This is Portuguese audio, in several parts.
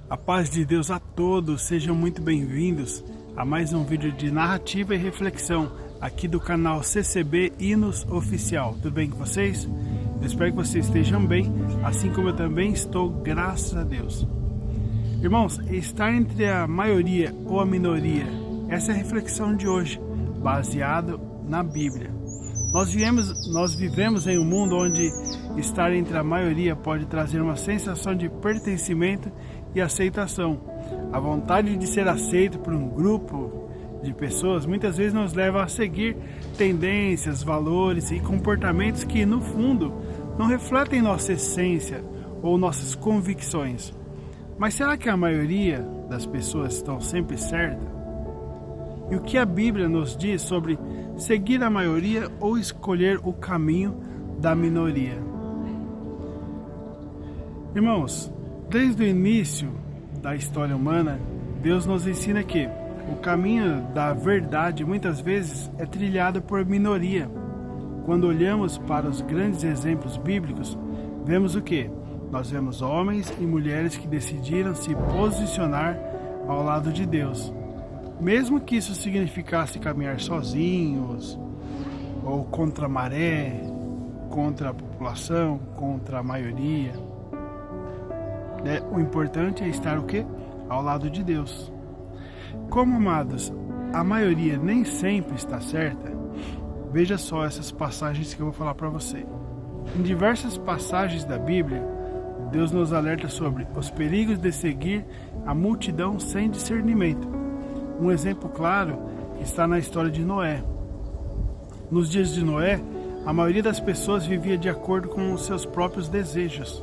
A paz de Deus a todos, sejam muito bem-vindos a mais um vídeo de narrativa e reflexão aqui do canal CCB Hinos Oficial. Tudo bem com vocês? Eu espero que vocês estejam bem, assim como eu também estou, graças a Deus. Irmãos, estar entre a maioria ou a minoria, essa é a reflexão de hoje, baseado na Bíblia. Nós vivemos em um mundo onde estar entre a maioria pode trazer uma sensação de pertencimento e aceitação. A vontade de ser aceito por um grupo de pessoas muitas vezes nos leva a seguir tendências, valores e comportamentos que, no fundo, não refletem nossa essência ou nossas convicções. Mas será que a maioria das pessoas estão sempre certas? E o que a Bíblia nos diz sobre seguir a maioria ou escolher o caminho da minoria? Irmãos, desde o início da história humana, Deus nos ensina que o caminho da verdade muitas vezes é trilhado por minoria. Quando olhamos para os grandes exemplos bíblicos, vemos o quê? Nós vemos homens e mulheres que decidiram se posicionar ao lado de Deus. Mesmo que isso significasse caminhar sozinhos, ou contra a maré, contra a população, contra a maioria, o importante é estar o quê? Ao lado de Deus. Como, amados, a maioria nem sempre está certa, veja só essas passagens que eu vou falar para você. Em diversas passagens da Bíblia, Deus nos alerta sobre os perigos de seguir a multidão sem discernimento. Um exemplo claro está na história de Noé. Nos dias de Noé, a maioria das pessoas vivia de acordo com os seus próprios desejos,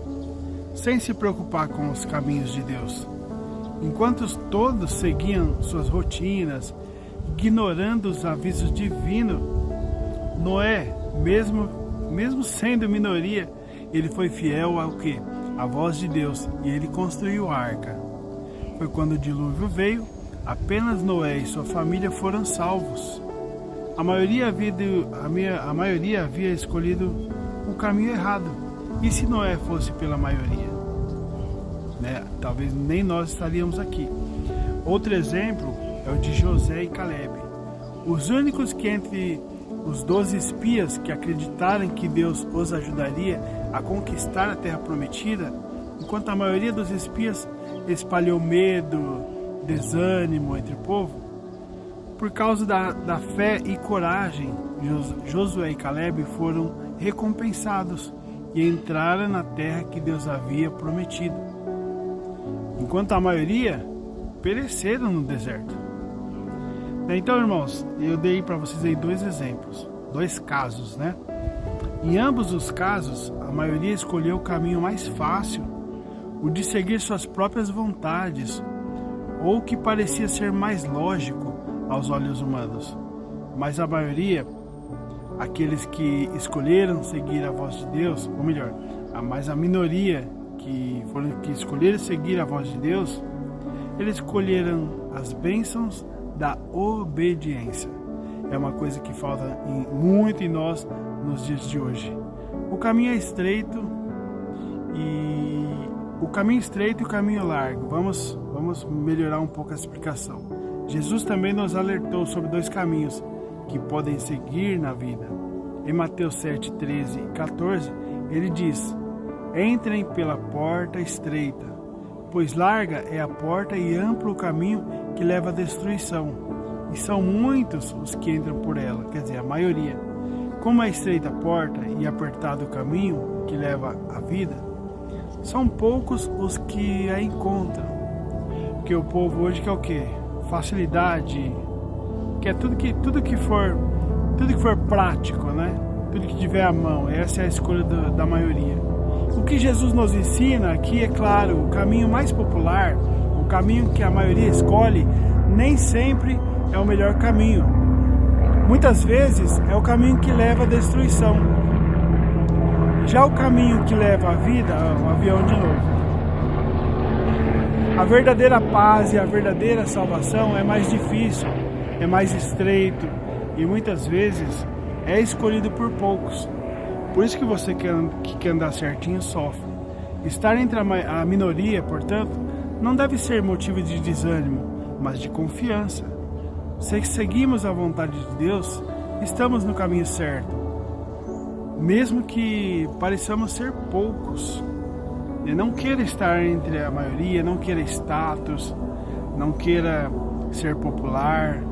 sem se preocupar com os caminhos de Deus. Enquanto todos seguiam suas rotinas, ignorando os avisos divinos, Noé, mesmo sendo minoria, ele foi fiel ao quê? À voz de Deus, e ele construiu a arca. Foi quando o dilúvio veio, apenas Noé e sua família foram salvos. A maioria havia escolhido o caminho errado. E se Noé fosse pela maioria? Talvez nem nós estaríamos aqui. Outro exemplo é o de Josué e Caleb. Os únicos que entre os 12 espias que acreditaram que Deus os ajudaria a conquistar a terra prometida, enquanto a maioria dos espias espalhou medo, desânimo entre o povo, por causa da fé e coragem, Josué e Caleb foram recompensados e entraram na terra que Deus havia prometido, enquanto a maioria pereceram no deserto. Então, irmãos, eu dei para vocês aí dois exemplos, dois casos, Em ambos os casos, a maioria escolheu o caminho mais fácil, o de seguir suas próprias vontades, ou o que parecia ser mais lógico aos olhos humanos. Mas a maioria, aqueles que escolheram seguir a voz de Deus, ou melhor, a minoria que escolheram seguir a voz de Deus, eles escolheram as bênçãos da obediência. É uma coisa que falta muito em nós nos dias de hoje. O caminho é estreito e o caminho largo. Vamos melhorar um pouco a explicação. Jesus também nos alertou sobre dois caminhos que podem seguir na vida. Em Mateus 7, 13 e 14, ele diz: entrem pela porta estreita, pois larga é a porta e amplo o caminho que leva à destruição, e são muitos os que entram por ela, quer dizer, a maioria. Como é estreita a porta e apertado o caminho que leva à vida, são poucos os que a encontram. Porque o povo hoje quer o quê? Facilidade, quer tudo que for prático, Tudo que tiver à mão. Essa é a escolha da maioria. O que Jesus nos ensina aqui é claro, o caminho mais popular, o caminho que a maioria escolhe, nem sempre é o melhor caminho. Muitas vezes é o caminho que leva à destruição. Já o caminho que leva à vida, o avião de novo. A verdadeira paz e a verdadeira salvação é mais difícil, é mais estreito e muitas vezes é escolhido por poucos. Por isso que você que quer andar certinho sofre. Estar entre a minoria, portanto, não deve ser motivo de desânimo, mas de confiança. Se seguimos a vontade de Deus, estamos no caminho certo, mesmo que pareçamos ser poucos. E não queira estar entre a maioria, não queira status, não queira ser popular,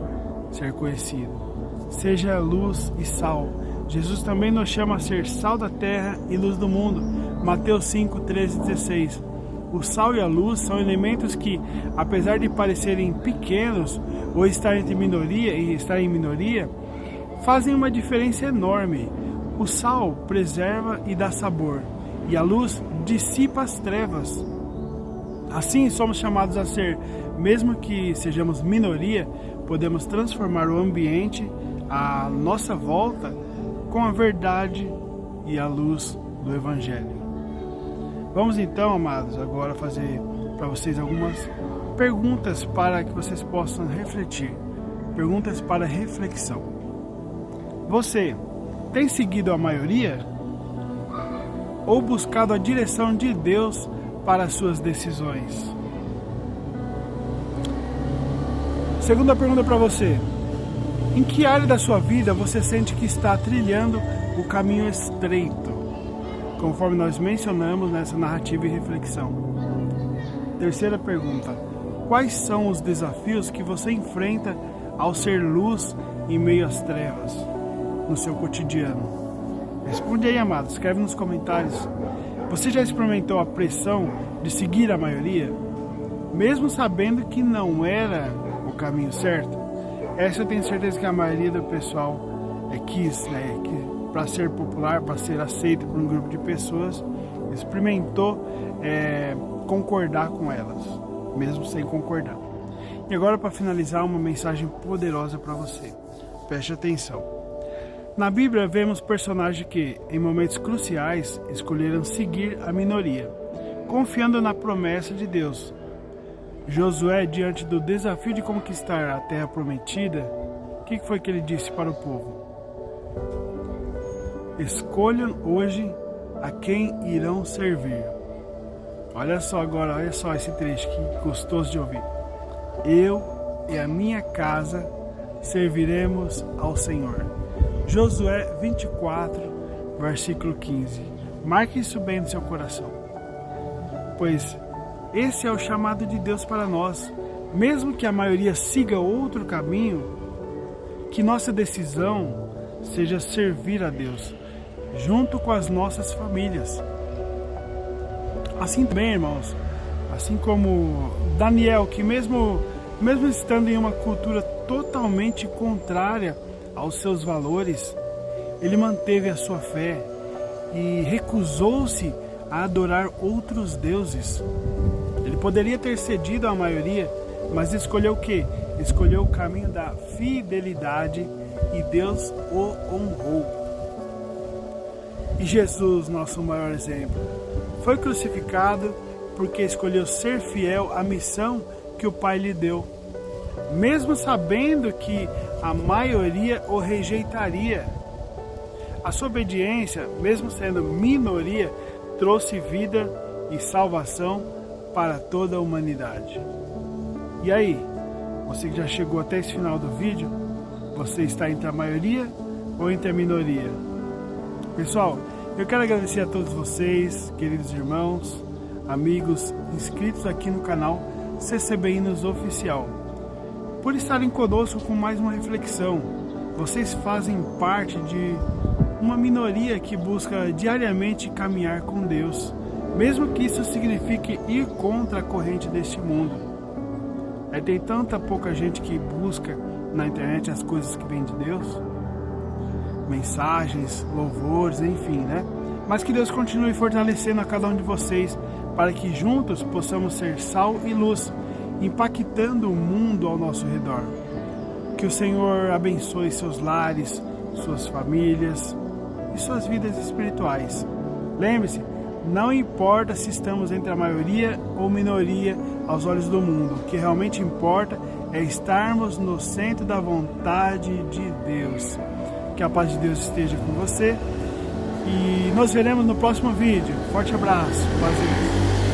ser conhecido. Seja luz e sal. Jesus também nos chama a ser sal da terra e luz do mundo. Mateus 5, 13 e 16. O sal e a luz são elementos que, apesar de parecerem pequenos ou estar em minoria, fazem uma diferença enorme. O sal preserva e dá sabor, e a luz dissipa as trevas. Assim, somos chamados a ser, mesmo que sejamos minoria, podemos transformar o ambiente à nossa volta com a verdade e a luz do Evangelho. Vamos então, amados, agora fazer para vocês algumas perguntas para que vocês possam refletir. Perguntas para reflexão. Você tem seguido a maioria? Ou buscado a direção de Deus para as suas decisões? Segunda pergunta para você. Em que área da sua vida você sente que está trilhando o caminho estreito, conforme nós mencionamos nessa narrativa e reflexão? Terceira pergunta. Quais são os desafios que você enfrenta ao ser luz em meio às trevas no seu cotidiano? Responde aí, amado. Escreve nos comentários. Você já experimentou a pressão de seguir a maioria, mesmo sabendo que não era o caminho certo? Essa eu tenho certeza que a maioria do pessoal quis, que para ser popular, para ser aceito por um grupo de pessoas, experimentou concordar com elas, mesmo sem concordar. E agora, para finalizar, uma mensagem poderosa para você. Preste atenção. Na Bíblia vemos personagens que, em momentos cruciais, escolheram seguir a minoria, confiando na promessa de Deus. Josué, diante do desafio de conquistar a terra prometida, o que foi que ele disse para o povo? Escolham hoje a quem irão servir. Olha só agora, olha só esse trecho que gostoso de ouvir. Eu e a minha casa serviremos ao Senhor. Josué 24, versículo 15. Marque isso bem no seu coração. Pois esse é o chamado de Deus para nós. Mesmo que a maioria siga outro caminho, que nossa decisão seja servir a Deus, junto com as nossas famílias. Assim também, irmãos, assim como Daniel, que mesmo estando em uma cultura totalmente contrária aos seus valores, ele manteve a sua fé e recusou-se a adorar outros deuses. Ele poderia ter cedido à maioria, mas escolheu o quê? Escolheu o caminho da fidelidade e Deus o honrou. E Jesus, nosso maior exemplo, foi crucificado porque escolheu ser fiel à missão que o Pai lhe deu, mesmo sabendo que a maioria o rejeitaria. A sua obediência, mesmo sendo minoria, trouxe vida e salvação para toda a humanidade. E aí, você que já chegou até esse final do vídeo, você está entre a maioria ou entre a minoria? Pessoal, eu quero agradecer a todos vocês, queridos irmãos, amigos, inscritos aqui no canal CCBI News Oficial, por estarem conosco com mais uma reflexão. Vocês fazem parte de uma minoria que busca diariamente caminhar com Deus, mesmo que isso signifique ir contra a corrente deste mundo. Tem tanta pouca gente que busca na internet as coisas que vêm de Deus, mensagens, louvores, enfim, né? Mas que Deus continue fortalecendo a cada um de vocês, para que juntos possamos ser sal e luz, impactando o mundo ao nosso redor. Que o Senhor abençoe seus lares, suas famílias e suas vidas espirituais. Lembre-se, não importa se estamos entre a maioria ou minoria aos olhos do mundo. O que realmente importa é estarmos no centro da vontade de Deus. Que a paz de Deus esteja com você. E nos veremos no próximo vídeo. Forte abraço. Paz e Deus.